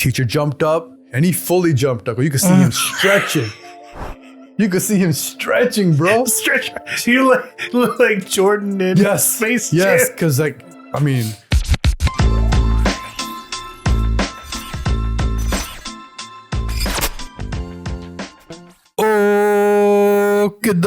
Teacher jumped up and he fully jumped up. You could see him stretching. You could see him stretching, bro. Stretch. You look like Jordan in Space Jam. Yes, because I mean. Oh, good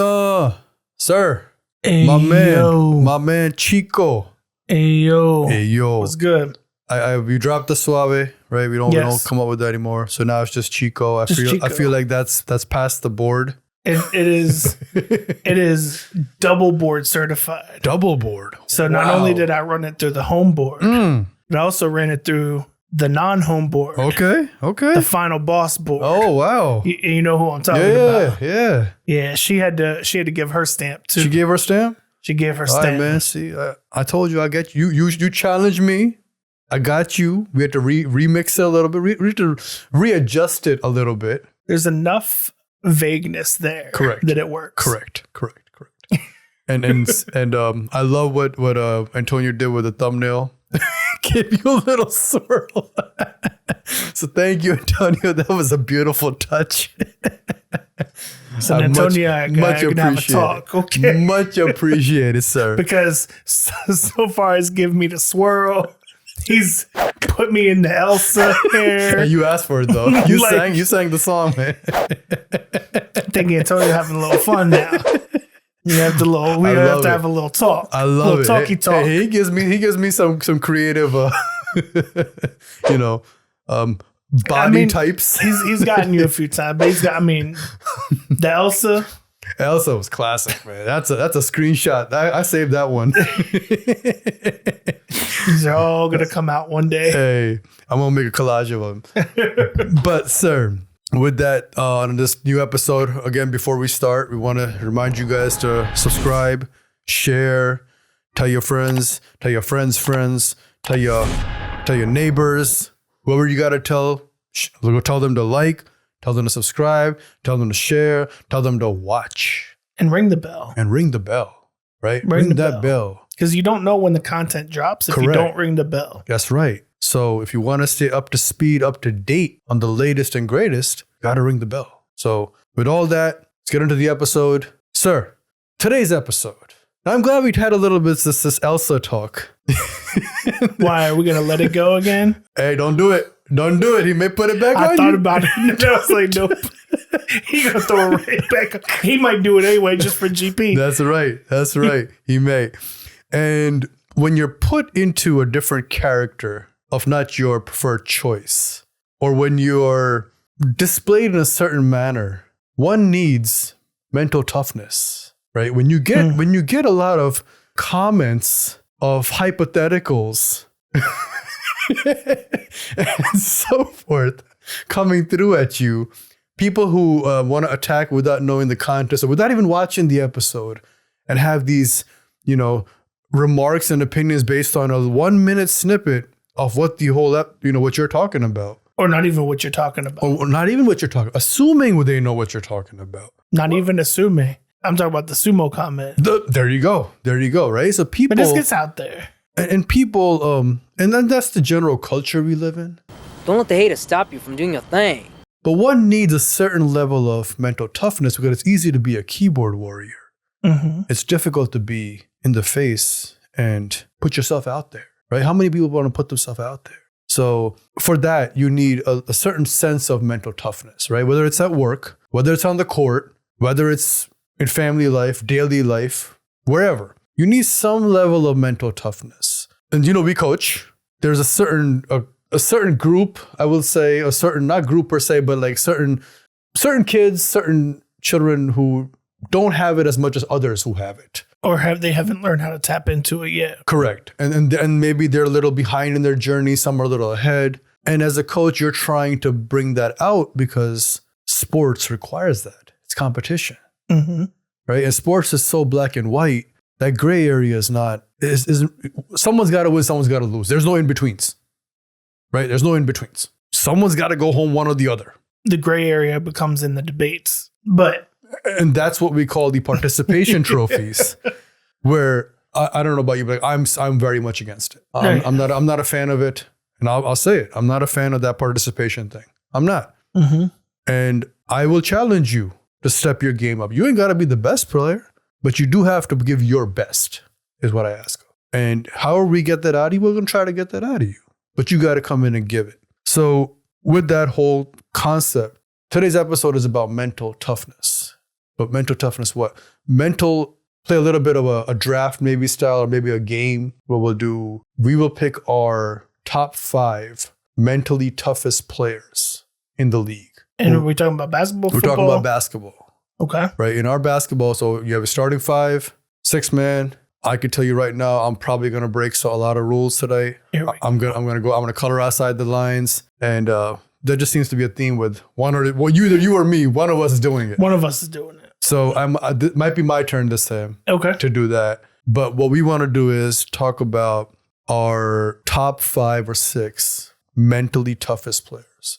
sir. Ayo. My man Chico. Ayo. What's good? We dropped the suave, right? We don't come up with that anymore. So now it's just Chico. I feel like that's past the board. It is double board certified. Double board. So not only did I run it through the home board, but I also ran it through the non-home board. Okay. The final boss board. Oh wow. You know who I'm talking about. Yeah. She had to give her stamp too. She gave her stamp? She gave her stamp. All right, man. See, I told you I get you. You challenged me. I got you. We had to remix it a little bit. We had to readjust it a little bit. There's enough vagueness there. Correct. That it works. Correct. and I love what Antonio did with the thumbnail. Give you a little swirl. So thank you, Antonio. That was a beautiful touch. So Antonio, I can have a talk. Okay. Much appreciated, sir. Because so far he's given me the swirl. He's put me in the Elsa hair. And you asked for it though. You sang the song, man. I think Antonio having a little fun now. We have to have a little talk. I love it. Talky talk. Hey, he gives me some creative body types. He's gotten you a few times, but the Elsa. Elsa was classic, man. That's a screenshot. I saved that one. These are all gonna come out one day. Hey, I'm gonna make a collage of them. But sir, with that, on this new episode, again, before we start, we want to remind you guys to subscribe, share, tell your friends, tell your friends' friends, tell your neighbors, whoever you gotta tell them to like. Tell them to subscribe, tell them to share, tell them to watch. And ring the bell. Right? Ring that bell. Because you don't know when the content drops if you don't ring the bell. That's right. So if you want to stay up to speed, up to date on the latest and greatest, got to ring the bell. So with all that, let's get into the episode. Sir, today's episode. I'm glad we had a little bit of this Elsa talk. Why? Are we going to let it go again? Hey, don't do it. Don't do it. He may put it back on you. I thought about it. And I was like, nope. He going to throw it right back. He might do it anyway just for GP. That's right. He may. And when you're put into a different character of not your preferred choice, or when you're displayed in a certain manner, one needs mental toughness, right? When you get a lot of comments of hypotheticals and so forth coming through at you, people who want to attack without knowing the context or without even watching the episode, and have these, remarks and opinions based on a 1 minute snippet of what the whole, what you're talking about. Or not even what you're talking about. Or not even what you're talking about. Assuming they know what you're talking about. Not even assuming. I'm talking about the sumo comment. There you go, right? So people... But this gets out there. And people, and then that's the general culture we live in. Don't let the haters stop you from doing your thing. But one needs a certain level of mental toughness because it's easy to be a keyboard warrior. Mm-hmm. It's difficult to be in the face and put yourself out there, right? How many people want to put themselves out there? So for that, you need a certain sense of mental toughness, right? Whether it's at work, whether it's on the court, whether it's in family life, daily life, wherever. You need some level of mental toughness. And we coach. There's a certain group, I will say, a certain, not group per se, but like certain kids, certain children who don't have it as much as others who have it. Or they haven't learned how to tap into it yet. Correct. And maybe they're a little behind in their journey, some are a little ahead. And as a coach, you're trying to bring that out because sports requires that. It's competition. Mm-hmm. Right? And sports is so black and white. That gray area is someone's got to win, someone's got to lose. There's no in-betweens, right? There's no in-betweens. Someone's got to go home one or the other. The gray area becomes in the debates, and that's what we call the participation trophies, where I don't know about you, but I'm very much against it. I'm not a fan of it. And I'll say it. I'm not a fan of that participation thing. I'm not. And I will challenge you to step your game up. You ain't got to be the best player, but you do have to give your best, is what I ask. And however we get that out of you, we're going to try to get that out of you. But you got to come in and give it. So with that whole concept, today's episode is about mental toughness. But mental toughness, what? Play a little bit of a draft maybe style, or maybe a game. What we will pick our top 5 mentally toughest players in the league. And are we talking about basketball, We're football? talking about basketball. Okay. Right. In our basketball, so you have a starting 5, 6 man. I could tell you right now, I'm probably gonna break a lot of rules today. I'm gonna color outside the lines, and there just seems to be a theme with either you or me. One of us is doing it. One of us is doing it. So it might be my turn this time. Okay. To do that. But what we want to do is talk about our top 5 or 6 mentally toughest players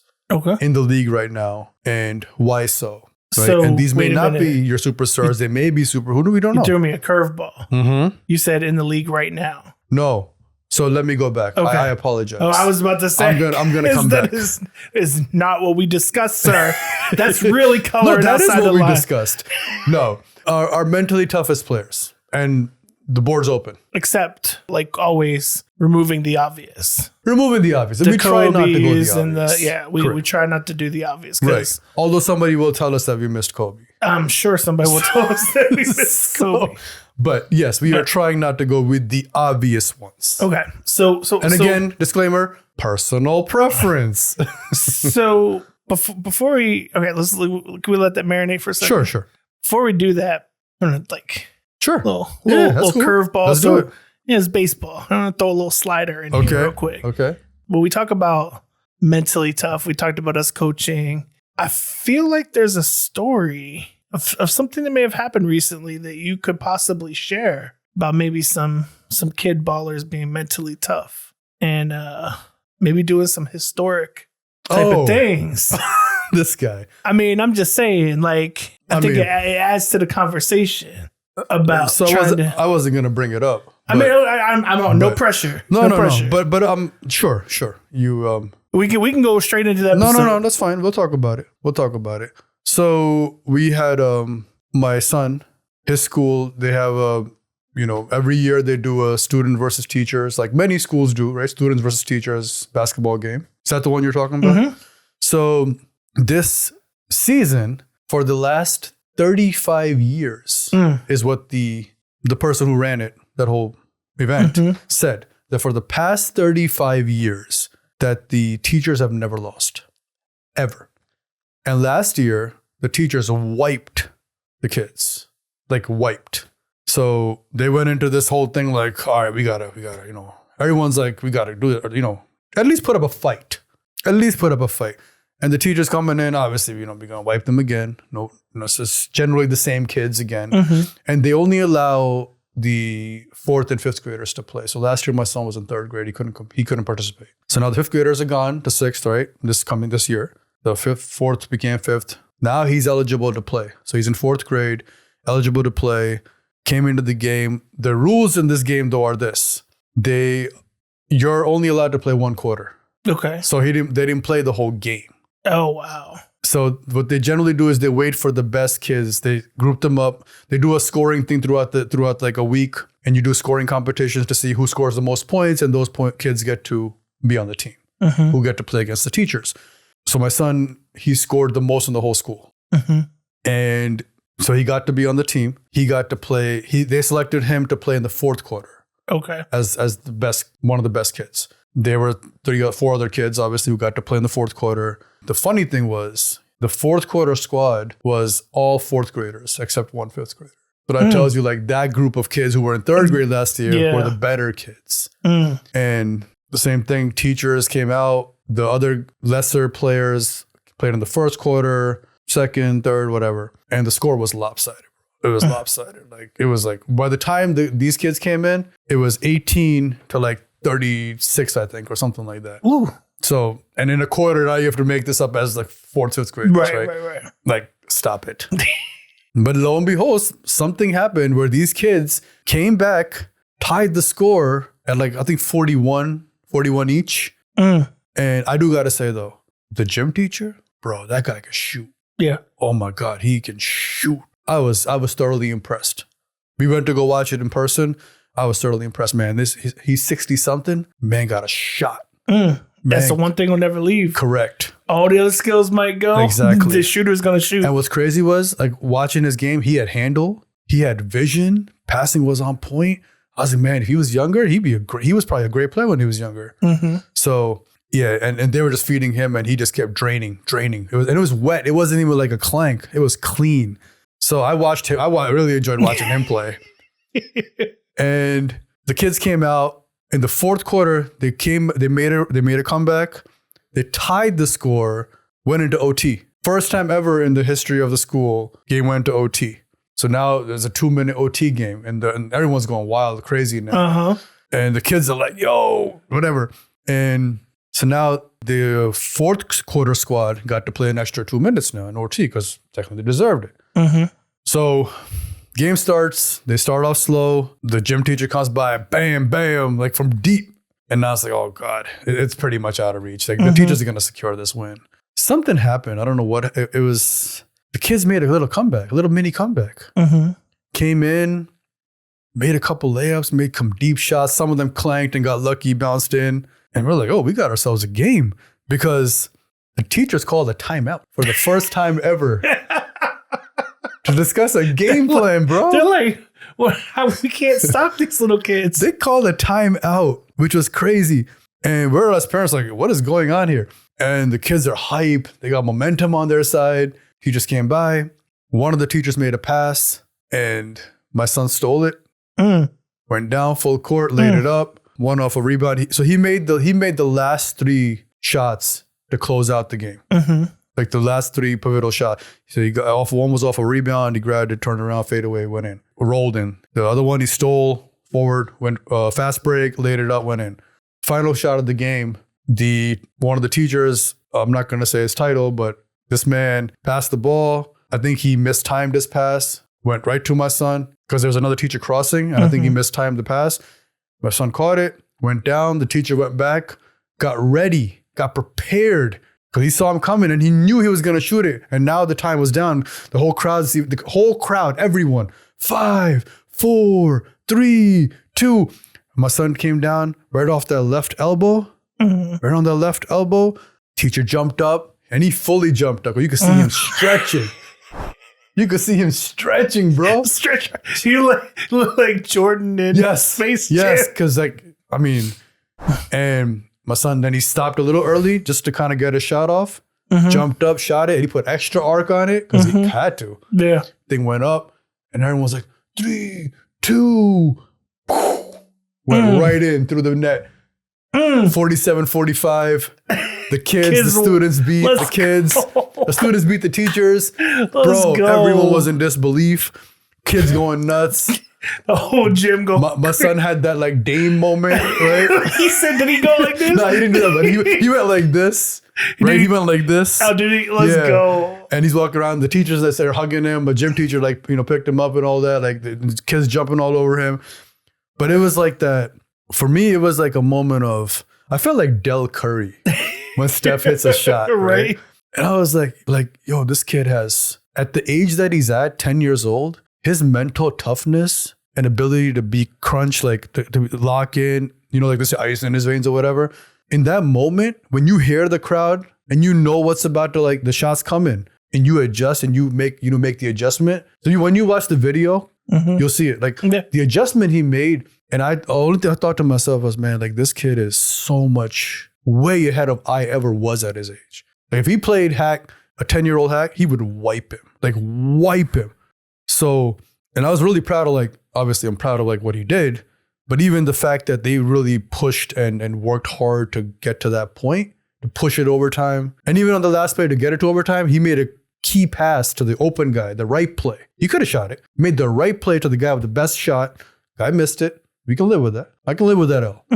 in the league right now, and why so. Right? So, and these may not be your superstars. They may be who we don't know. You threw me a curveball. You said in the league right now. No. So let me go back. Okay. I apologize. Oh, I was about to say. I'm gonna come back. That is not what we discussed, sir. That's really colored that is outside what the we line. discussed. No. Our mentally toughest players. And the board's open. Except, like always, removing the obvious. Removing the obvious. And we try not to go the obvious. We try not to do the obvious. Right. Although somebody will tell us that we missed Kobe. I'm sure somebody will tell us that we missed Kobe. But yes, we are trying not to go with the obvious ones. Okay. So again, disclaimer, personal preference. So before we can we let that marinate for a second? Sure. Before we do that, I'm gonna little cool. curveball. Let's do it. Yeah, it's baseball. I'm gonna throw a little slider in here real quick. Okay. When we talk about mentally tough, we talked about us coaching. I feel like there's a story of something that may have happened recently that you could possibly share about maybe some kid ballers being mentally tough and maybe doing some historic type of things. This guy. I mean, I'm just saying, like, I think it adds to the conversation about I wasn't going to bring it up. I'm on no pressure. No pressure. But sure. You we can go straight into that. No, that's fine. We'll talk about it. So we had my son, his school, they have every year they do a student versus teachers, like many schools do, right? Students versus teachers basketball game. Is that the one you're talking about? Mm-hmm. So this season, for the last 35 years, is what the person who ran it, that whole event, said that for the past 35 years that the teachers have never lost, ever. And last year, the teachers wiped the kids, like wiped. So they went into this whole thing like, all right, we gotta, everyone's like, we gotta do it, at least put up a fight. And the teachers coming in, obviously, we're gonna wipe them again. No, it's just generally the same kids again. And they only allow the 4th and 5th graders to play. So last year, my son was in 3rd grade. He couldn't participate. So now the 5th graders are gone, the 6th, right? This year. The 4th became 5th. Now he's eligible to play. So he's in 4th grade, eligible to play, came into the game. The rules in this game, though, are this. You're only allowed to play 1 quarter. Okay. So they didn't play the whole game. Oh, wow. So what they generally do is they wait for the best kids. They group them up. They do a scoring thing throughout like a week, and you do scoring competitions to see who scores the most points, and those kids get to be on the team, who get to play against the teachers. So my son, he scored the most in the whole school. And so he got to be on the team. He got to play. They selected him to play in the 4th quarter. Okay. As the best, one of the best kids. There were 4 other kids, obviously, who got to play in the 4th quarter. The funny thing was the 4th quarter squad was all 4th graders except 1 5th grader. But that tells you like that group of kids who were in 3rd grade last year were the better kids. And the same thing, teachers came out. The other lesser players played in the 1st quarter, 2nd, 3rd, whatever. And the score was lopsided. It was lopsided. Like it was like by the time these kids came in, it was 18 to like 36, I think, or something like that. Ooh. So, and in a quarter, now you have to make this up as like 4th, 5th graders, right? Like, stop it. But lo and behold, something happened where these kids came back, tied the score at like, I think 41 each. And I do got to say, though, the gym teacher, bro, that guy can shoot. Yeah. Oh, my God. He can shoot. I was thoroughly impressed. We went to go watch it in person. I was thoroughly impressed, man. He's 60-something. Man got a shot. That's the one thing will never leave. Correct. All the other skills might go. Exactly. The shooter's going to shoot. And what's crazy was, like, watching his game, he had handle. He had vision. Passing was on point. I was like, man, if he was younger, he was probably a great player when he was younger. So, yeah, and they were just feeding him, and he just kept draining. It was wet. It wasn't even like a clank. It was clean. So I watched him. I really enjoyed watching him play. And the kids came out in the fourth quarter. They made a comeback. They tied the score, went into OT. First time ever in the history of the school, game went to OT. So now there's a 2-minute OT game, and everyone's going wild, crazy now. And the kids are like, yo, whatever. And so now the fourth quarter squad got to play an extra 2 minutes now in OT because technically they deserved it. So game starts. They start off slow. The gym teacher comes by, bam, bam, like from deep. And now it's like, oh, God, it's pretty much out of reach. Like the teachers are going to secure this win. Something happened. I don't know what it was. The kids made a little comeback, a little mini comeback. Came in, made a couple layups, made some deep shots. Some of them clanked and got lucky, bounced in. And we're like, oh, we got ourselves a game because the teachers called a timeout for the first time ever to discuss a game plan, bro. They're like, well, we can't stop these little kids. They called a timeout, which was crazy. And we're as parents like, what is going on here? And the kids are hype. They got momentum on their side. Teachers came by. One of the teachers made a pass, and my son stole it. Went down full court, laid it up, one off a rebound. So he made the last 3 shots to close out the game. Like the last 3 pivotal shots. So he got off. One was off a rebound. He grabbed it, turned around, fade away, went in, rolled in. The other one he stole forward, went fast break, laid it up, went in. Final shot of the game. One of the teachers, I'm not going to say his title, but this man passed the ball. I think he mistimed his pass, went right to my son because there was another teacher crossing, and I think he mistimed the pass. My son caught it, went down. The teacher went back, got ready, got prepared because he saw him coming and he knew he was going to shoot it. And now the time was down. The whole crowd, everyone, 5, 4, 3, 2. My son came down right off that left elbow, right on the left elbow. Teacher jumped up. And he fully jumped up. You could see him stretching. You could see him stretching, bro. You look like Jordan in Space Jam. Yes, because and my son, then he stopped a little early just to kind of get a shot off. Jumped up, shot it. And he put extra arc on it because he had to. Yeah. Thing went up, and everyone was like, 3, 2. Went right in through the net. 47-45. The students beat the kids. The students beat the teachers. Bro, everyone was in disbelief. Kids going nuts. The whole gym go. My son had that like Dame moment, right? He said, did he go like this? No, he didn't do that, but he went like this. Right? He went like this. Oh, did he? Let's go. And he's walking around. The teachers that are hugging him, a gym teacher picked him up and all that. Like the kids jumping all over him. But it was like that. For me, it was like a moment of, I felt like Del Curry when Steph hits a shot, right? And I was like, yo, this kid has, at the age that he's at, 10 years old, his mental toughness and ability to be crunched, like to lock in, like this ice in his veins or whatever. In that moment, when you hear the crowd and you know what's about to, like, the shots come in and you adjust and you make the adjustment. So when you watch the video, you'll see it. Like the adjustment he made. And the only thing I thought to myself was, man, like this kid is so much way ahead of I ever was at his age. Like if he played Hak, a 10-year-old Hak, he would wipe him. So, and I was really proud of obviously I'm proud of what he did, but even the fact that they really pushed and worked hard to get to that point, to push it overtime. And even on the last play to get it to overtime, he made a key pass to the open guy, the right play. He could have shot it, made the right play to the guy with the best shot. Guy missed it. We can live with that. I can live with that L.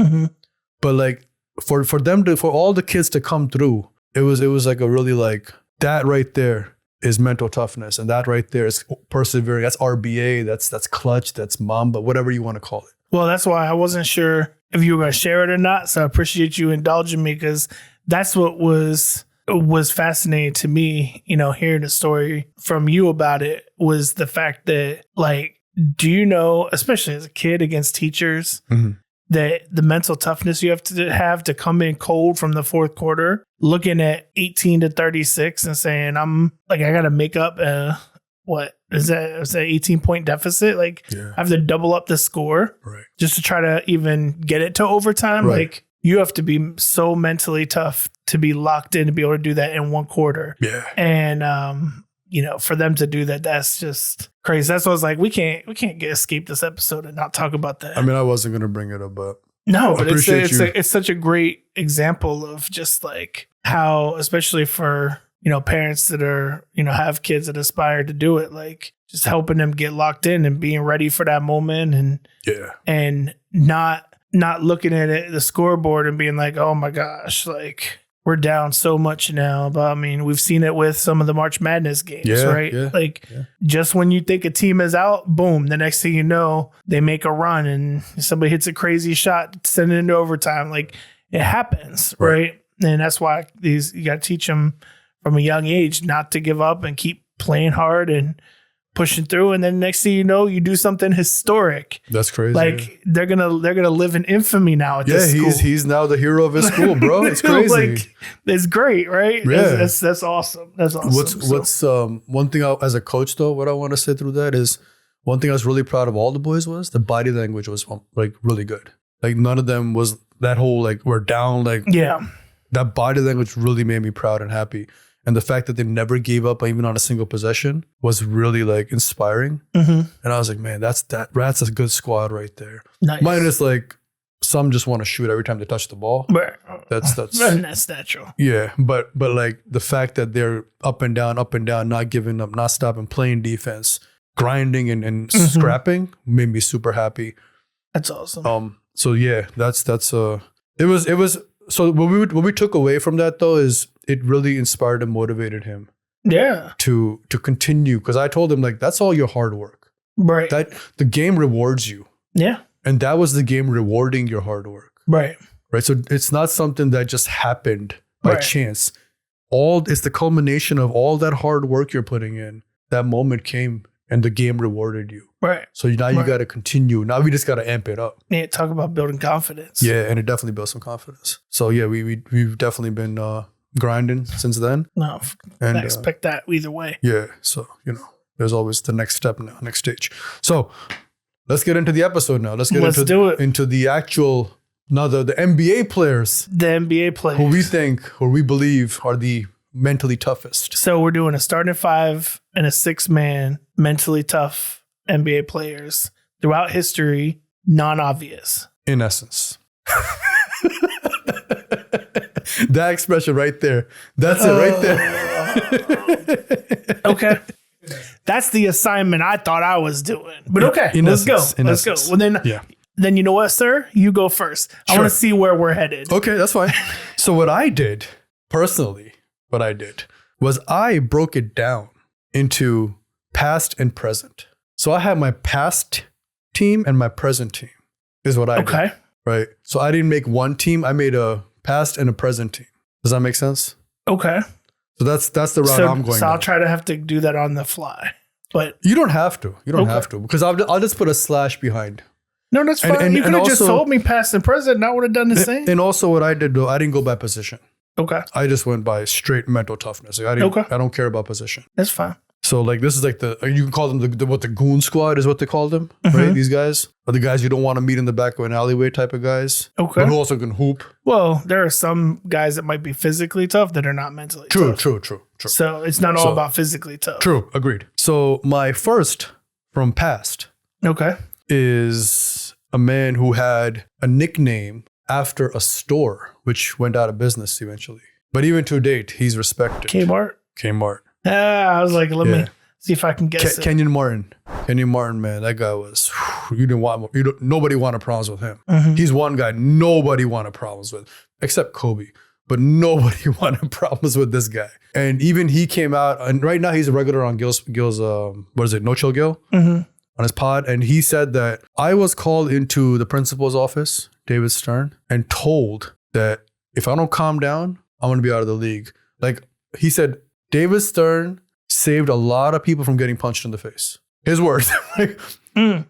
But for all the kids to come through, it was like a really that right there is mental toughness, and that right there is persevering. That's RBA. That's clutch. That's Mamba. Whatever you want to call it. Well, that's why I wasn't sure if you were going to share it or not. So I appreciate you indulging me, because that's what was fascinating to me, hearing the story from you about it, was the fact that, like, do you know, especially as a kid against teachers, that the mental toughness you have to come in cold from the fourth quarter, looking at 18 to 36 and saying, I'm like, I got to make up what is that? Is that 18-point deficit? Like, I have to double up the score just to try to even get it to overtime. Right. Like, you have to be so mentally tough to be locked in to be able to do that in one quarter. Yeah. And, for them to do that, that's just crazy. That's why I was like, we can't escape this episode and not talk about that. I mean, I wasn't going to bring it up, but no, but it's such a great example of just like how, especially for, parents that are, have kids that aspire to do it, like just helping them get locked in and being ready for that moment, and not looking at it, the scoreboard, and being like, oh my gosh, like we're down so much now. But I mean, we've seen it with some of the March Madness games, right? Yeah, like just when you think a team is out, boom, the next thing you know, they make a run and somebody hits a crazy shot, send it into overtime. Like, it happens, right? And that's why you got to teach them from a young age not to give up and keep playing hard and pushing through. And then next thing you know, you do something historic. That's crazy. Like, they're gonna live in infamy now at this school. He's now the hero of his school, bro. It's crazy. Like, it's great, right? Yeah. That's awesome. That's awesome. What's one thing as a coach though, what I want to say through that is, one thing I was really proud of all the boys was the body language was like really good. Like, none of them was that whole like we're down, like that body language really made me proud and happy. And the fact that they never gave up even on a single possession was really like inspiring. And I was like, man, that's a good squad right there. Nice. Mine is like, some just want to shoot every time they touch the ball. That's natural. Yeah. But like the fact that they're up and down, not giving up, not stopping, playing defense, grinding and scrapping made me super happy. That's awesome. So yeah, it was. So what we took away from that though is it really inspired and motivated him. Yeah. To continue, because I told him like, that's all your hard work. Right. That the game rewards you. Yeah. And that was the game rewarding your hard work. Right. Right. So it's not something that just happened by chance. It's the culmination of all that hard work you're putting in. That moment came and the game rewarded you. Right. So now you got to continue. Now we just got to amp it up. Yeah, talk about building confidence. Yeah, and it definitely built some confidence. So yeah, we've definitely been grinding since then. No, and I expect that either way. Yeah, so there's always the next step now, next stage. So let's get into the episode now. Let's into the actual the NBA players. The NBA players who we believe are the mentally toughest. So we're doing a starting five and a 6-man mentally tough NBA players throughout history, non-obvious. In essence. That expression right there. That's it right there. Okay. That's the assignment I thought I was doing. But okay, let's go. Well, then you know what, sir? You go first. Sure. I want to see where we're headed. Okay, that's fine. So what I did, personally, was I broke it down into past and present. So I have my past team and my present team is what I did. Right. So I didn't make one team. I made a past and a present team. Does that make sense? Okay. So that's the route I'm going. So I'll try to have to do that on the fly. But you don't have to. You don't have to, because I'll just put a slash behind. No, that's fine. And you could have just told me past and present, and I would have done the same. And also what I did though, I didn't go by position. Okay. I just went by straight mental toughness. I don't care about position. That's fine. So like this is like you can call them the goon squad is what they call them, right? These guys are the guys you don't want to meet in the back of an alleyway type of guys. Okay. But who also can hoop. Well, there are some guys that might be physically tough that are not mentally tough. True. So it's not all about physically tough. True. Agreed. So my first from past is a man who had a nickname after a store which went out of business eventually. But even to date, he's respected. Kmart. I was like, let me see if I can guess it. Kenyon Martin, man, that guy was. Nobody wanted problems with him. He's one guy nobody wanted problems with, except Kobe. But nobody wanted problems with this guy. And even he came out, and right now he's a regular on Gil's No Chill Gil, on his pod. And he said that I was called into the principal's office David Stern, and told that if I don't calm down, I'm going to be out of the league. Like he said, David Stern saved a lot of people from getting punched in the face. His words, like,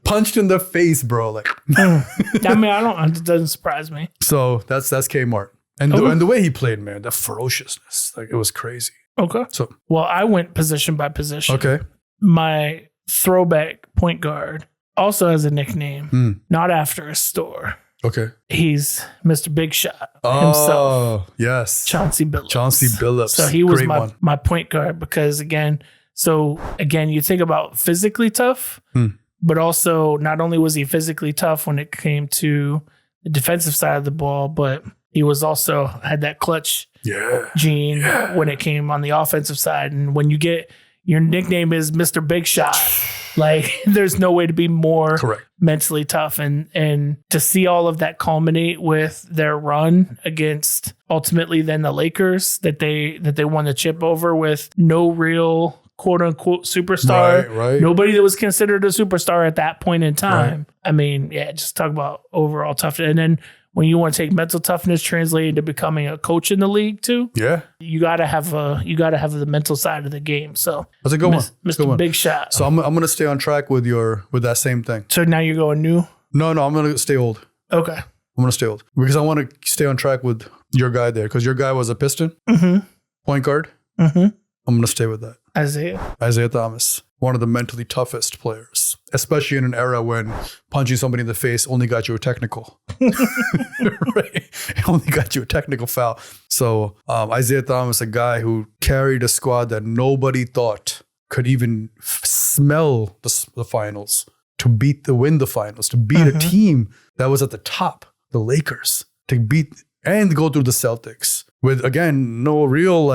punched in the face, bro. Like, I mean, it doesn't surprise me. So that's Kmart. And, and the way he played, man, the ferociousness, like it was crazy. Okay. So, well, I went position by position. Okay. My throwback point guard also has a nickname, not after a store. Okay. He's Mr. Big Shot himself. Oh, yes. Chauncey Billups. Chauncey Billups. So he was Great my point guard because again, you think about physically tough, but also not only was he physically tough when it came to the defensive side of the ball, but he was also had that clutch gene when it came on the offensive side. And when you get your nickname is Mr. Big Shot, like there's no way to be more mentally tough. And to see all of that culminate with their run against ultimately then the Lakers that they won the chip over with no real quote unquote superstar. Right. Nobody that was considered a superstar at that point in time. Right. I mean, just talk about overall toughness. And then when you want to take mental toughness translated to becoming a coach in the league too, you gotta have the mental side of the game. So that's a good one, Mr. Big Shot. So I'm gonna stay on track with that same thing. So now you're going new? No, I'm gonna stay old. Okay, I'm gonna stay old because I want to stay on track with your guy there because your guy was a Piston point guard. I'm gonna stay with that. Isaiah Thomas, one of the mentally toughest players, especially in an era when punching somebody in the face only got you a technical. Right? It only got you a technical foul. So Isaiah Thomas, a guy who carried a squad that nobody thought could even smell the finals, to win the finals, to beat a team that was at the top, the Lakers, to beat and go through the Celtics with, again, no real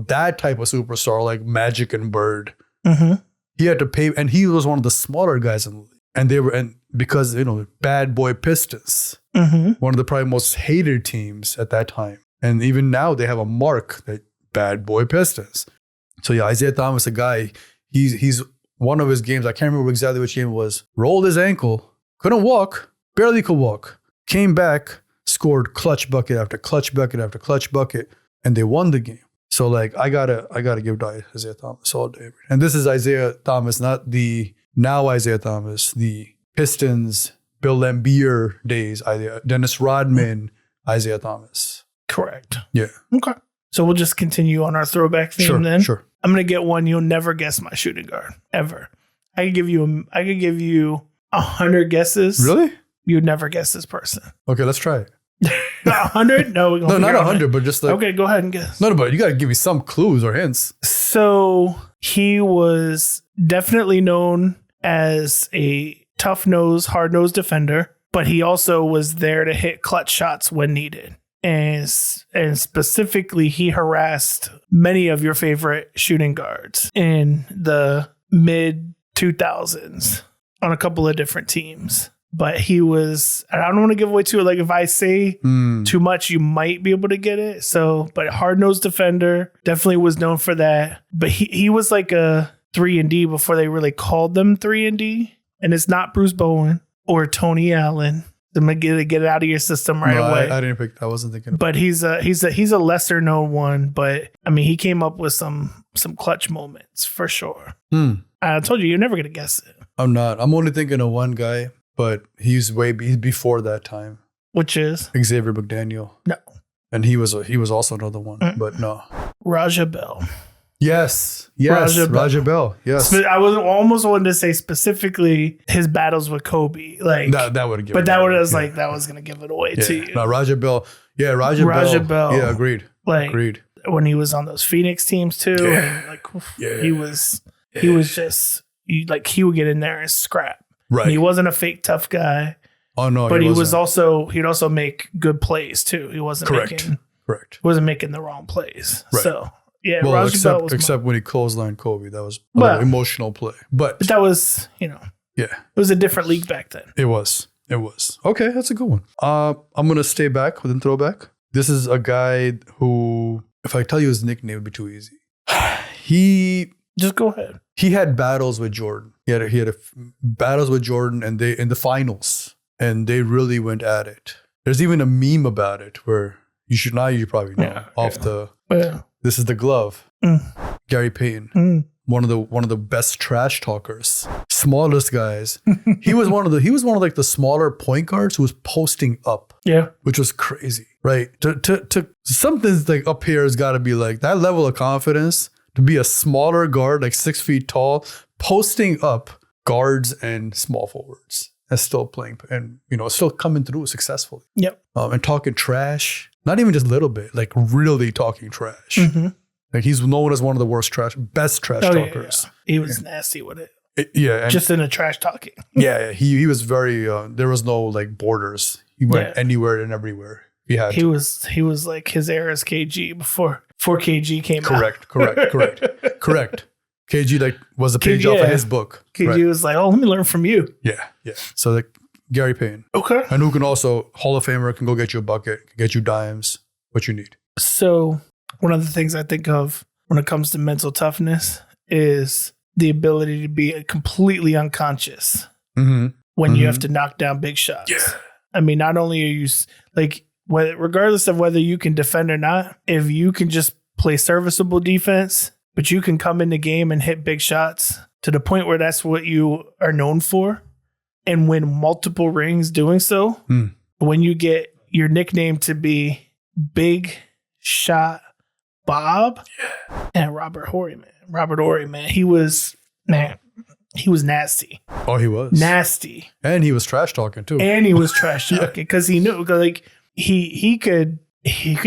that type of superstar like Magic and Bird. He had to pay, and he was one of the smaller guys in the league. And because bad boy Pistons, one of the probably most hated teams at that time. And even now they have a mark, that bad boy Pistons. So Isaiah Thomas, a guy, he's one of his games, I can't remember exactly which game it was, rolled his ankle, couldn't walk, barely could walk, came back, scored clutch bucket after clutch bucket after clutch bucket, and they won the game. So I gotta give Isaiah Thomas all day. And this is Isaiah Thomas, not the now Isaiah Thomas, the Pistons, Bill Laimbeer days, Dennis Rodman, Isaiah Thomas. Correct. Yeah. Okay. So we'll just continue on our throwback theme then. Sure. I'm gonna get one you'll never guess my shooting guard ever. I could give you 100 guesses. Really? You'd never guess this person. Okay, let's try it. 100? No, not 100, but just okay, go ahead and guess. No, but you got to give me some clues or hints. So he was definitely known as a tough-nosed, hard-nosed defender, but he also was there to hit clutch shots when needed. And specifically, he harassed many of your favorite shooting guards in the mid-2000s on a couple of different teams. But he was, I don't want to give away too, like if I say too much, you might be able to get it. So, but hard-nosed defender, definitely was known for that. But he was like a 3-and-D before they really called them 3-and-D. And it's not Bruce Bowen or Tony Allen. I'm going to get it out of your system right away. I didn't pick, I wasn't thinking about it. But he's a lesser known one. But I mean, he came up with some clutch moments for sure. I told you're never going to guess it. I'm not. I'm only thinking of one guy. But he's before that time. Which is? Xavier McDaniel. No. And he was also another one, but no. Raja Bell. Yes. Raja Bell. Yes. I was almost wanting to say specifically his battles with Kobe. Like that would have given. But that was like that was gonna give it away to you. No, Raja Bell. Yeah, Raja Bell. Yeah, agreed. Agreed. When he was on those Phoenix teams too. Yeah. And he was just he would get in there and scrap. Right. And he wasn't a fake tough guy. Oh no. But he'd also make good plays too. He wasn't making the wrong plays. Right. So yeah, well, except when he clotheslined Kobe, that was an emotional play. But that was, it was a different league back then. It was. Okay, that's a good one. I'm gonna stay back within throwback. This is a guy who, if I tell you his nickname, it would be too easy. He just go ahead. He had battles with Jordan. He had battles with Jordan, and they in the finals. and they really went at it. There's even a meme about it where you probably know this is the glove. Gary Payton, one of the best trash talkers, smallest guys. he was one of like the smaller point guards who was posting up. Yeah, which was crazy, right? To something's like up here has got to be like that level of confidence to be a smaller guard, like 6 feet tall, posting up guards and small forwards and still playing and still coming through successfully. Yep. And talking trash, not even just a little bit, like really talking trash. Like he's known as one of the best trash talkers. Yeah. He was nasty with it. And just in the trash talking. He was very. There was no like borders. He went anywhere and everywhere. He was like his era's KG before KG came out. Correct. KG like was a page off of his book. KG was like, oh, let me learn from you. Yeah. So like Gary Payton. Okay. And who can also Hall of Famer, can go get you a bucket, can get you dimes, what you need. So one of the things I think of when it comes to mental toughness is the ability to be completely unconscious when you have to knock down big shots. Yeah. I mean, not only are you like, regardless of whether you can defend or not, if you can just play serviceable defense, but you can come in the game and hit big shots to the point where that's what you are known for and win multiple rings doing so, when you get your nickname to be Big Shot Bob and Robert Horry, man, he was nasty. Oh, he was nasty, and he was trash talking too. And he was trash talking because he knew, like he could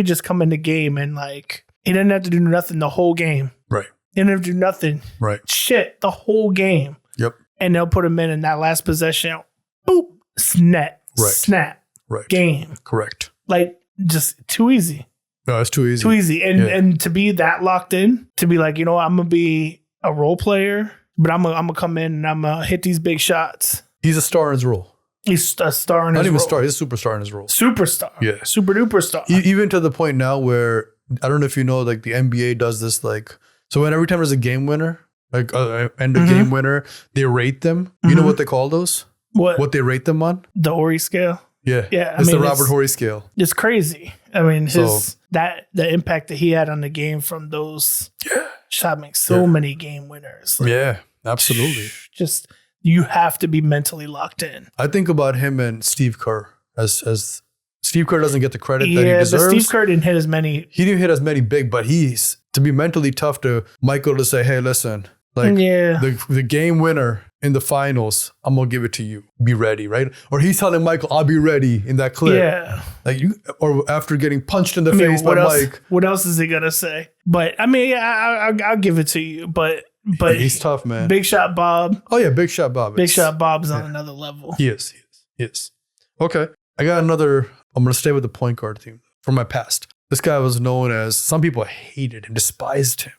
just come in the game and like he didn't have to do nothing the whole game. Right. He didn't have to do nothing. Right. Shit, the whole game. Yep. And they'll put him in that last possession. Boop, snap. Right. Game. Correct. Like just too easy. No, it's too easy. Too easy. And to be that locked in, to be like, I'm gonna be a role player, but I'm gonna come in and I'm gonna hit these big shots. He's a star in his role. He's a star in his role. Not even star. He's a superstar in his role. Superstar. Yeah. Super duper star. Even to the point now where I don't know if you know, like the NBA does this, like, so when every time there's a game winner, like end of game winner, they rate them. You know what they call those? What they rate them on? The Horry scale. Yeah. Yeah. It's the Robert Horry scale. It's crazy. I mean, the impact that he had on the game from those shot makes so many game winners. Like, yeah, absolutely. Just you have to be mentally locked in. I think about him and Steve Kerr as Steve Kerr doesn't get the credit that he deserves. But Steve Kerr didn't hit as many. He didn't hit as many big, but he's to be mentally tough to Michael to say, hey, listen, like the game winner in the finals, I'm gonna give it to you. Be ready, right? Or he's telling Michael, I'll be ready in that clip. Yeah. Like or after getting punched in the face by Mike. What else is he gonna say? But I mean, I'll give it to you. But he's tough, man. Big Shot Bob. Oh yeah, Big Shot Bob. Big Shot Bob's on another level. He is. Okay. I got another. I'm gonna stay with the point guard theme from my past. This guy was known as, some people hated him, despised him,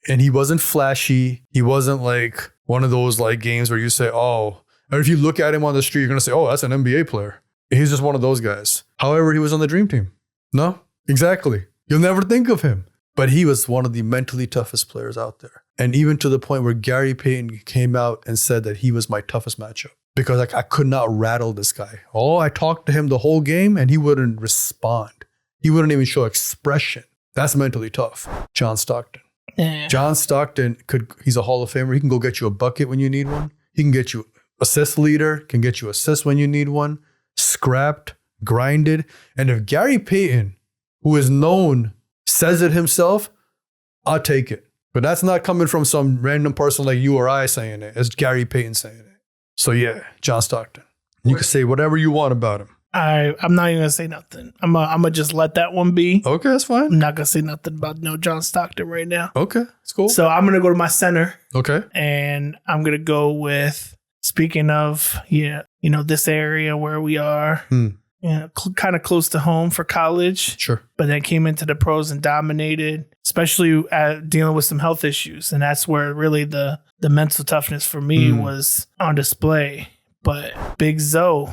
and he wasn't flashy. He wasn't like one of those like games where you say, oh, or if you look at him on the street, you're gonna say, oh, that's an NBA player. He's just one of those guys. However, he was on the dream team. No, exactly. You'll never think of him. But he was one of the mentally toughest players out there. And even to the point where Gary Payton came out and said that he was my toughest matchup because I could not rattle this guy. Oh, I talked to him the whole game and he wouldn't respond. He wouldn't even show expression. That's mentally tough. John Stockton. Yeah. John Stockton he's a Hall of Famer. He can go get you a bucket when you need one. He can get you assist leader, can get you assists when you need one. Scrapped, grinded. And if Gary Payton, who is known, says it himself, I'll take it. But that's not coming from some random person like you or I saying it. It's Gary Payton saying it. So yeah, John Stockton. You can say whatever you want about him. I'm not even gonna say nothing. I'm gonna just let that one be. Okay, that's fine. I'm not gonna say nothing about no John Stockton right now. Okay, it's cool. So I'm gonna go to my center. Okay. And I'm gonna go with, speaking of this area where we are, kind of close to home for college. Sure. But then came into the pros and dominated, especially dealing with some health issues. And that's where really the mental toughness for me was on display. But Big Zoe,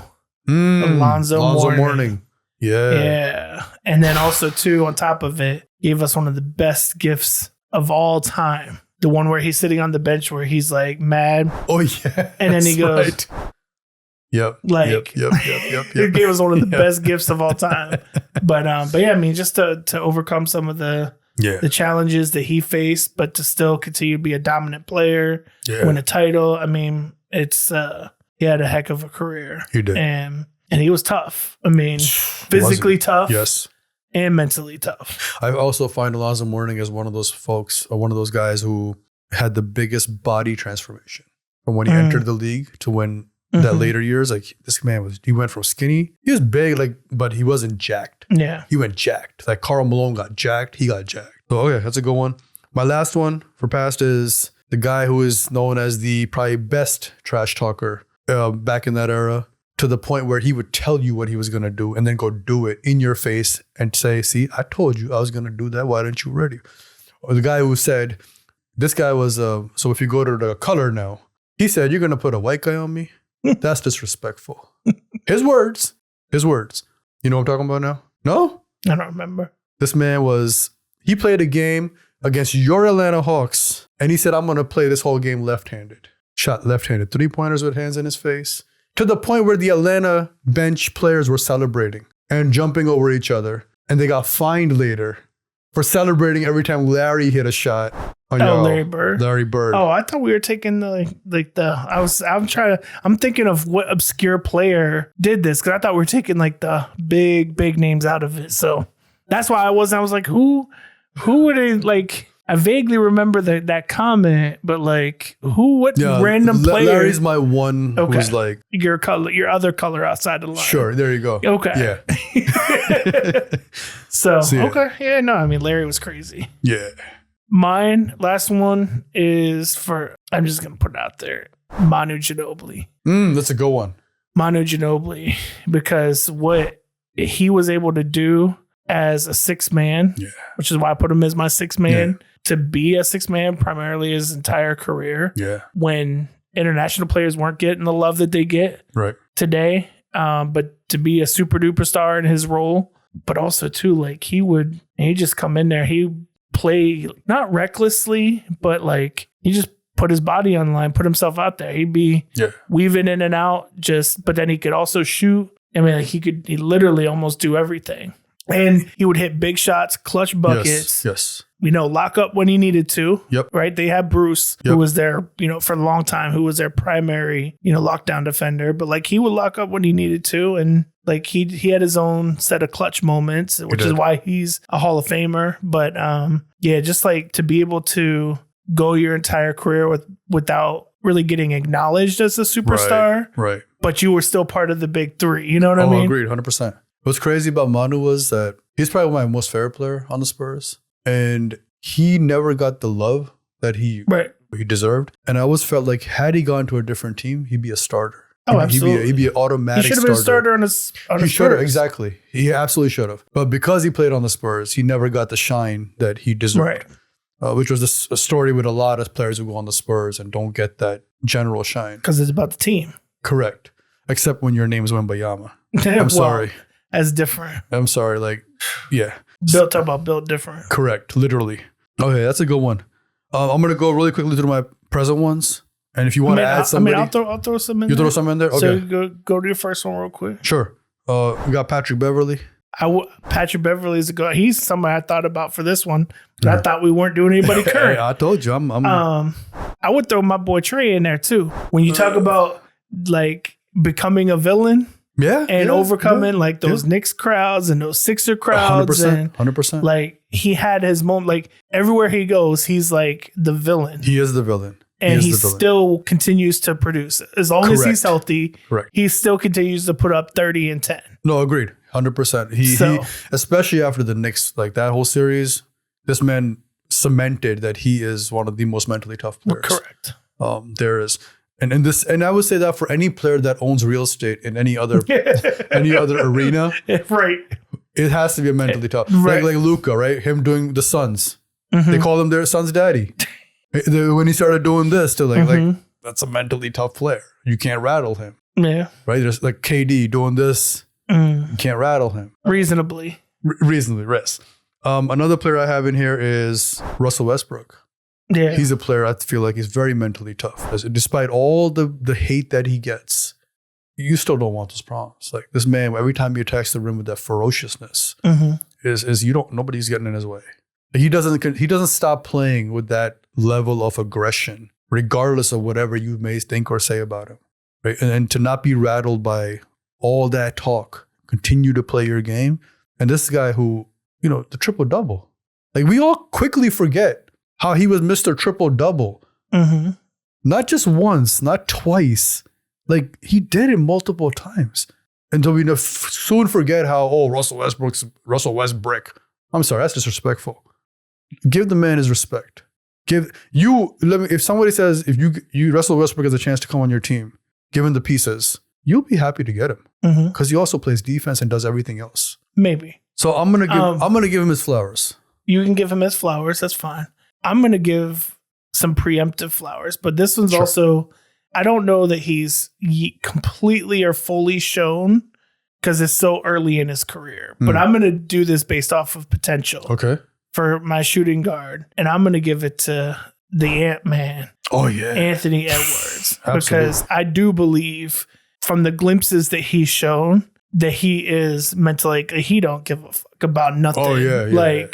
Alonzo Mourning. Yeah. And then also too, on top of it, gave us one of the best gifts of all time. The one where he's sitting on the bench where he's like mad. Oh yeah. And then he goes, Yep. Like, Yep. Your game was one of the best gifts of all time. But yeah, I mean, just to overcome some of the challenges that he faced, but to still continue to be a dominant player, win a title. I mean, it's he had a heck of a career. He did. And he was tough. I mean, physically tough. Yes. And mentally tough. I also find Alonzo Mourning as one of those folks, or one of those guys who had the biggest body transformation from when he entered the league to when that later years. Like, this man he went from skinny. He was big, like, but he wasn't jacked. Yeah. He went jacked. Like Karl Malone got jacked. He got jacked. So, okay, that's a good one. My last one for past is the guy who is known as the probably best trash talker back in that era, to the point where he would tell you what he was going to do and then go do it in your face and say, see, I told you I was going to do that. Why didn't you ready? Or the guy who said, this guy was, so if you go to the color now, he said, you're going to put a white guy on me? That's disrespectful. His words. You know what I'm talking about now? No? I don't remember. This man he played a game against your Atlanta Hawks, and he said, I'm going to play this whole game left-handed. Shot left-handed, 3-pointers with hands in his face, to the point where the Atlanta bench players were celebrating and jumping over each other. And they got fined later for celebrating every time Larry hit a shot. Larry Bird. Larry Bird. Oh, I thought we were taking I'm thinking of what obscure player did this, because I thought we were taking like the big names out of it. So that's why I was like, who would it, like, I vaguely remember that comment, but like, what random player? Larry's my one who's like your other color outside the line. Sure, there you go. Okay. Yeah. So okay, yeah, no, I mean, Larry was crazy. Yeah. Mine, last one is I'm just gonna put it out there, Manu Ginobili. That's a good one. Manu Ginobili, because what he was able to do as a sixth man, which is why I put him as my sixth man. To be a sixth man primarily his entire career. Yeah. When international players weren't getting the love that they get today. But to be a super duper star in his role, but also too, like, he'd just come in there. He play not recklessly, but like he just put his body on the line, put himself out there. He'd be weaving in and out, but then he could also shoot. I mean, like, he literally almost do everything. And he would hit big shots, clutch buckets. Yes. Lock up when he needed to. Yep. Right. They had Bruce, who was there, for a long time, who was their primary, lockdown defender. But like, he would lock up when he needed to. And like, he had his own set of clutch moments, which is why he's a Hall of Famer. But just like to be able to go your entire career without really getting acknowledged as a superstar. Right. But you were still part of the big three. You know what I mean? Agreed. 100%. What's crazy about Manu was that he's probably my most favorite player on the Spurs. And he never got the love that he deserved. And I always felt like had he gone to a different team, he'd be a starter. Oh, absolutely. He'd be an automatic starter. He should have been a starter on his He should have, exactly. He absolutely should have. But because he played on the Spurs, he never got the shine that he deserved. Right. Which was a story with a lot of players who go on the Spurs and don't get that general shine. Because it's about the team. Correct. Except when your name is Wembayama. I'm sorry. That's different. I'm sorry. Like, yeah. Built different. Correct. Literally. Okay, that's a good one. I'm going to go really quickly through my present ones. And if you want to add somebody. I'll throw some in there. You throw some in there? Okay. So go to your first one real quick. Sure. We got Patrick Beverley. Patrick Beverley is a guy. He's somebody I thought about for this one. But I thought we weren't doing anybody current. I told you. I would throw my boy Trey in there too. When you talk about like becoming a villain. And overcoming like those Knicks crowds and those Sixer crowds. 100%. Like he had his moment, like everywhere he goes, he's like the villain. He is the villain. And he still continues to produce. As long as he's healthy, he still continues to put up 30 and 10. No, agreed. 100%. He especially after the Knicks, like that whole series, this man cemented that he is one of the most mentally tough players. Correct. There is. And I would say that for any player that owns real estate in any other arena, right? It has to be a mentally tough. Like Luka, right? Him doing the Suns. Mm-hmm. They call him their son's daddy. When he started doing this, to like that's a mentally tough player. You can't rattle him. Yeah. Right? There's like KD doing this. You can't rattle him. Reasonably. Yes. Another player I have in here is Russell Westbrook. Yeah. He's a player I feel like he's very mentally tough. Despite all the hate that he gets, you still don't want those problems. Like this man, every time he attacks the rim with that ferociousness, is nobody's getting in his way. He doesn't stop playing with that level of aggression, regardless of whatever you may think or say about him. Right. And to not be rattled by all that talk, continue to play your game. And this guy who, the triple double. Like we all quickly forget how he was Mr. Triple Double. Not just once, not twice. Like he did it multiple times. And so we soon forget how, Russell Westbrook. I'm sorry, that's disrespectful. Give the man his respect. If somebody says, if you Russell Westbrook has a chance to come on your team, given the pieces, you'll be happy to get him. Because he also plays defense and does everything else. Maybe. So I'm gonna give him his flowers. You can give him his flowers, that's fine. I'm gonna give some preemptive flowers, but this one's also, I don't know that he's completely or fully shown because it's so early in his career. But I'm going to do this based off of potential. Okay. For my shooting guard. And I'm going to give it to the Ant-Man. Oh, yeah. Anthony Edwards. Because I do believe from the glimpses that he's shown that he is mentally, he don't give a fuck about nothing. Oh, yeah.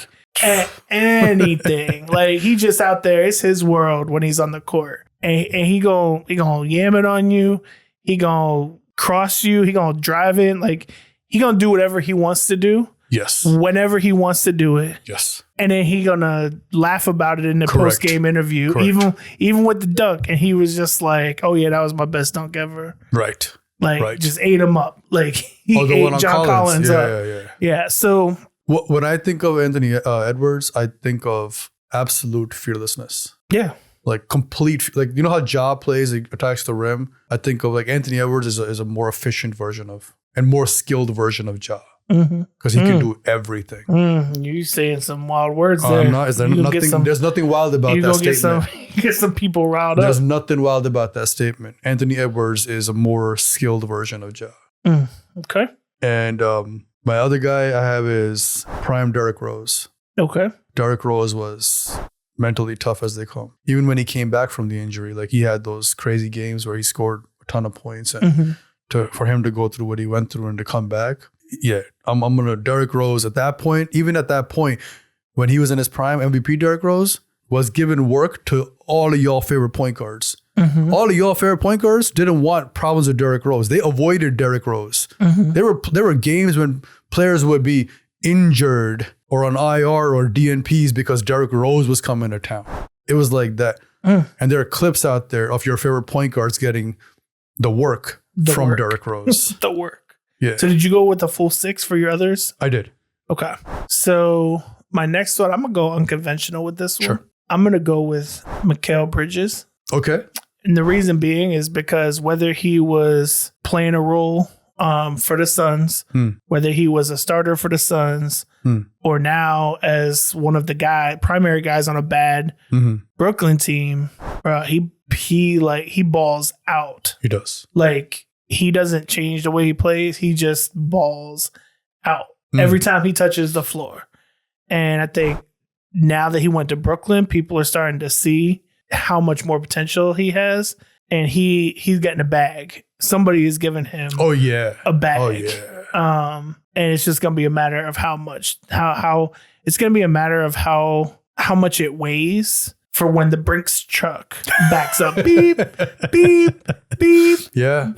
Anything. Like he just out there. It's his world when he's on the court. And he gonna yam it on you. He gonna cross you. He gonna drive in. Like he gonna do whatever he wants to do. Yes. Whenever he wants to do it. Yes. And then he gonna laugh about it in the post game interview. Correct. Even with the dunk. And he was just like, "Oh yeah, that was my best dunk ever." Right. Like just ate him up. Like he ate John Collins up. Yeah. So when I think of Anthony Edwards, I think of absolute fearlessness. Yeah. Like complete, like you know how Ja plays, he attacks the rim. I think of like Anthony Edwards is a more efficient version of and more skilled version of Ja because he can do everything. You saying some wild words there? I'm not. There's nothing wild about that statement. Get some people riled up. There's nothing wild about that statement. Anthony Edwards is a more skilled version of Ja. Okay. And my other guy I have is prime Derrick Rose. Okay. Derrick Rose was mentally tough as they come. Even when he came back from the injury, like he had those crazy games where he scored a ton of points, and for him to go through what he went through and to come back, I'm gonna Derrick Rose at that point. Even at that point, when he was in his prime, MVP Derrick Rose was giving work to all of y'all favorite point guards. All of y'all favorite point guards didn't want problems with Derrick Rose. They avoided Derrick Rose. There were games when players would be injured or on IR or DNPs because Derrick Rose was coming to town. It was like that. And there are clips out there of your favorite point guards getting the work from Derrick Rose. The work. Yeah. So did you go with the full 6 for your others? I did. Okay. So my next one, I'm going to go unconventional with this one. Sure. I'm going to go with Mikal Bridges. Okay. And the reason being is because whether he was playing a role for the Suns, whether he was a starter for the Suns, or now as one of the primary guys on a bad Brooklyn team, he balls out. He does. Like he doesn't change the way he plays. He just balls out every time he touches the floor. And I think now that he went to Brooklyn, people are starting to see how much more potential he has. And he's getting a bag. Somebody is giving him a bag. Oh, yeah. And it's just going to be a matter of how much it weighs for when the Brinks truck backs up. Beep, beep, beep, beep. Yeah.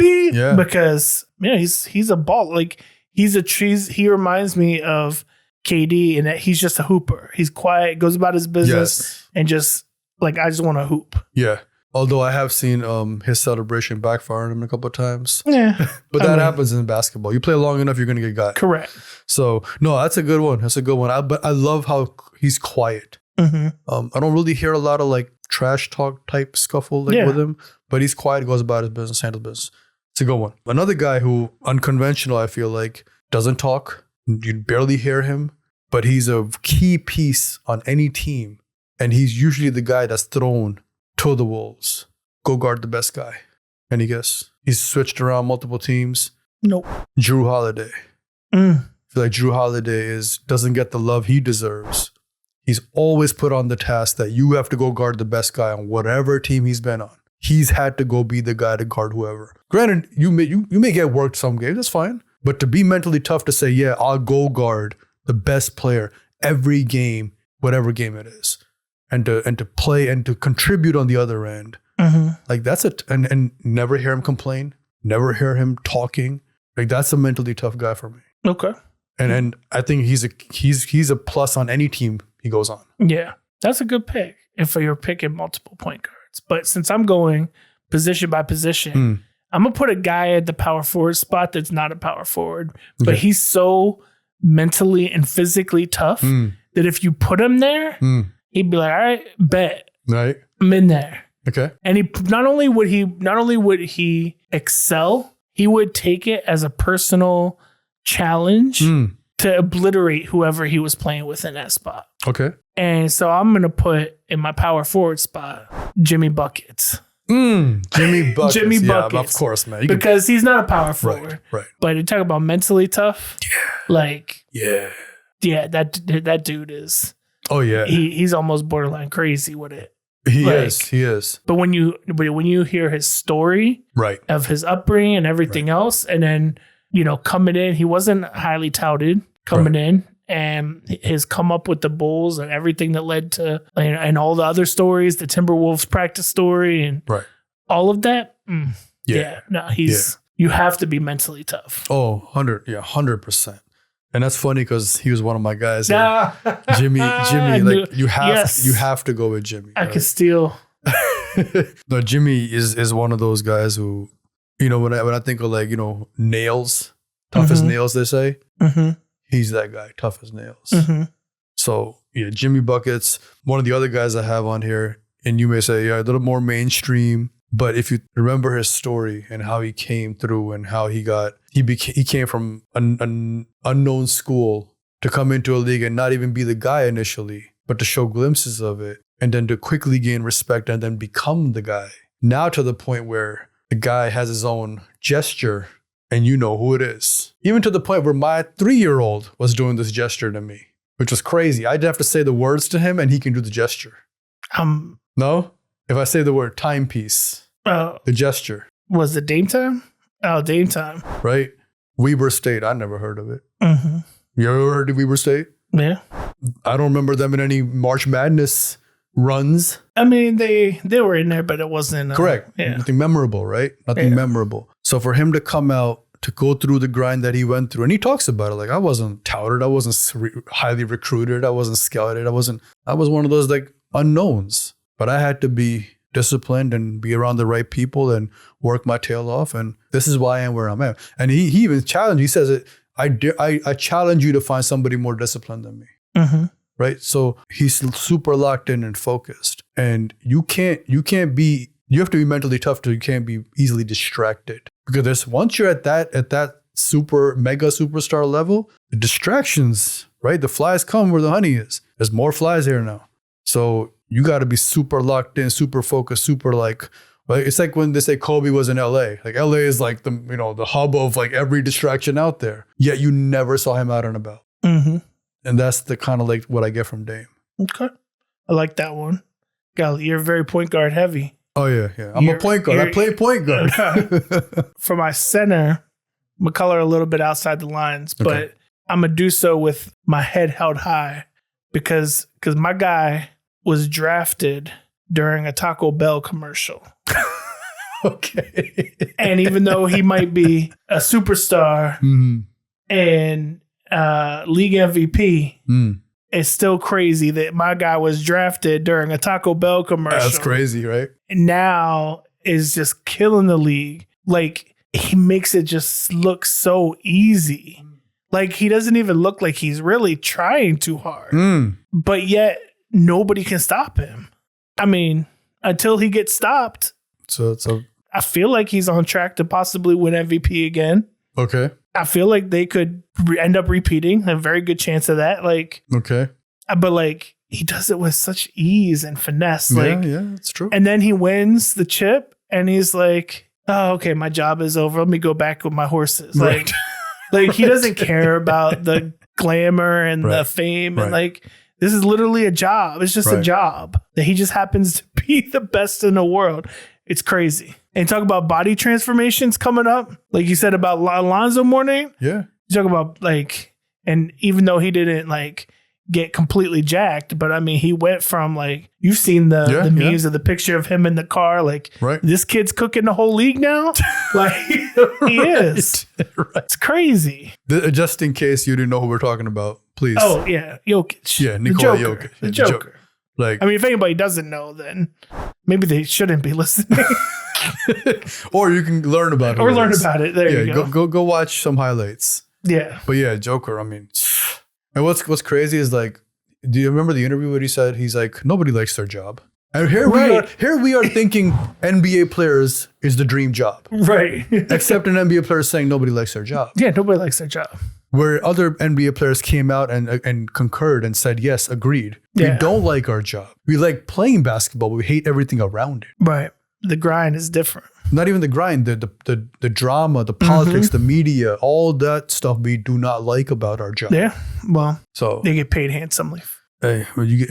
Because he's a ball. Like he reminds me of KD in that he's just a hooper. He's quiet, goes about his business, and just like, I just want to hoop. Yeah. Although I have seen his celebration backfire on him a couple of times. Yeah. But that happens in basketball. You play long enough, you're going to get got. Correct. So, no, that's a good one. But I love how he's quiet. I don't really hear a lot of like trash talk type scuffle with him. But he's quiet, goes about his business, handles business. It's a good one. Another guy who, unconventional, I feel like, doesn't talk. You barely hear him. But he's a key piece on any team. And he's usually the guy that's thrown to the wolves. Go guard the best guy. Any guess? He's switched around multiple teams. Nope. Drew Holiday. I feel like Drew Holiday doesn't get the love he deserves. He's always put on the task that you have to go guard the best guy on whatever team he's been on. he's had to go be the guy to guard whoever. Granted, you may get worked some games, that's fine. But to be mentally tough to say, yeah, I'll go guard the best player every game, whatever game it is, and to play and to contribute on the other end, like that's and never hear him complain, never hear him talking. Like that's a mentally tough guy for me. Okay. And I think he's a plus on any team he goes on. Yeah, that's a good pick if you're picking multiple point guards. But since I'm going position by position, I'm going to put a guy at the power forward spot that's not a power forward, but he's so mentally and physically tough that if you put him there, he'd be like, all right, bet. Right. I'm in there. Okay. And he not only would he excel, he would take it as a personal challenge to obliterate whoever he was playing with in that spot. Okay. And so I'm going to put in my power forward spot, Jimmy Buckets. Jimmy Buckets. Jimmy Buckets. Yeah, of course, man. Because he's not a power forward. Right. But to talk about mentally tough, Yeah, that dude is. Oh yeah. He's almost borderline crazy with it. He is. But when you hear his story, right, of his upbringing and everything else, and then coming in, he wasn't highly touted coming in, and his come up with the Bulls and everything that led to and all the other stories, the Timberwolves practice story, and all of that. You have to be mentally tough. Oh, 100%. And that's funny because he was one of my guys. Jimmy, like you have to go with Jimmy. I could steal. No, Jimmy is one of those guys who, when I think of like, nails, tough as nails, they say, he's that guy, tough as nails. So yeah, Jimmy Buckets, one of the other guys I have on here, and you may say, yeah, a little more mainstream. But if you remember his story and how he came through and how he came from an unknown school to come into a league and not even be the guy initially, but to show glimpses of it and then to quickly gain respect and then become the guy. Now to the point where the guy has his own gesture and you know who it is. Even to the point where my 3-year-old was doing this gesture to me, which was crazy. I'd have to say the words to him and he can do the gesture. No? If I say the word timepiece, the gesture. Was it Dame Time? Oh, Dame Time. Right? Weber State. I never heard of it. You ever heard of Weber State? Yeah. I don't remember them in any March Madness runs. I mean, they were in there, but it wasn't. Correct. Yeah. Nothing memorable, right? Nothing memorable. So for him to come out, to go through the grind that he went through, and he talks about it like, I wasn't touted. I wasn't highly recruited. I wasn't scouted. I was one of those like unknowns. But I had to be disciplined and be around the right people and work my tail off. And this is why I am where I'm at. And he even challenged, he says, I challenge you to find somebody more disciplined than me. Right? So he's super locked in and focused. And you have to be mentally tough you can't be easily distracted. Because once you're at that super mega superstar level, the distractions, right? The flies come where the honey is. There's more flies here now. So you got to be super locked in, super focused, super like it's like when they say Kobe was in LA. Like LA is like the hub of like every distraction out there. Yet you never saw him out and about. And that's the kind of like what I get from Dame. Okay, I like that one. Golly, you're very point guard heavy. Oh yeah. I'm a point guard. I play point guard. For my center, I'm gonna color a little bit outside the lines, but I'm gonna do so with my head held high because my guy was drafted during a Taco Bell commercial. Okay. And even though he might be a superstar and league MVP, it's still crazy that my guy was drafted during a Taco Bell commercial. That's crazy, right? And now is just killing the league. Like, he makes it just look so easy. Like, he doesn't even look like he's really trying too hard. But yet, nobody can stop him. I mean, until he gets stopped. So I feel like he's on track to possibly win MVP again. Okay. I feel like they could end up repeating. A very good chance of that. Like, okay. But like, he does it with such ease and finesse. Like, yeah, it's true. And then he wins the chip and he's like, oh, okay, my job is over. Let me go back with my horses. Right. Like he doesn't care about the glamour and the fame. And like, this is literally a job. It's just a job that he just happens to be the best in the world. It's crazy. And talk about body transformations coming up. Like you said about Alonzo Mourning. Yeah. You talk about like, and even though he didn't like get completely jacked, but I mean, he went from like, you've seen the memes of the picture of him in the car. Like, this kid's cooking the whole league now. Like, he is. Right. It's crazy. Just in case you didn't know who we're talking about, please. Oh, yeah. Jokic. Yeah, Nikola Jokic. The Joker. Like, I mean, if anybody doesn't know, then maybe they shouldn't be listening. Or you can learn about it. Or learn about it. There you go. Go watch some highlights. Yeah. But yeah, Joker, I mean, and what's crazy is like, do you remember the interview where he said, he's like, nobody likes their job. And here we are thinking NBA players is the dream job. Right. Except an NBA player saying nobody likes their job. Yeah, nobody likes their job. Where other NBA players came out and concurred and said, yes, agreed. Yeah. We don't like our job. We like playing basketball, but we hate everything around it. Right. The grind is different. Not even the grind, the drama, the politics, the media, all that stuff we do not like about our job. Yeah. Well, so they get paid handsomely. Hey, well, you get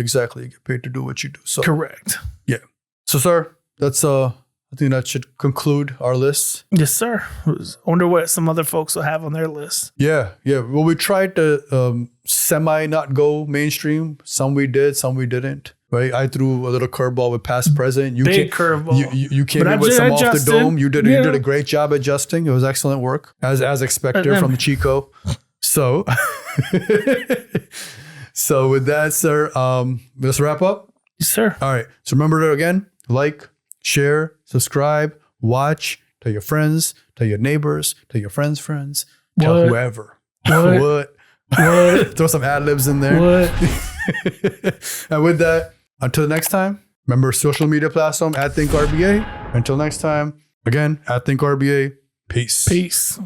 paid to do what you do. So correct. Yeah. So, sir, that's I think that should conclude our list. Yes, sir. I wonder what some other folks will have on their list. Yeah. Well, we tried to semi not go mainstream. Some we did, some we didn't. Right. I threw a little curveball with past present. You Big curveball. You came in with some off the dome. You did a great job adjusting. It was excellent work, as expected from Chico. So. So with that, sir, let's wrap up. Yes, sir. All right. So remember to, again, like, share, subscribe, watch, tell your friends, tell your neighbors, tell your friends' friends, tell whoever. What? Throw some ad-libs in there. What? And with that, until next time, remember social media platform @Think RBA. Until next time, again, @Think RBA. Peace. Peace.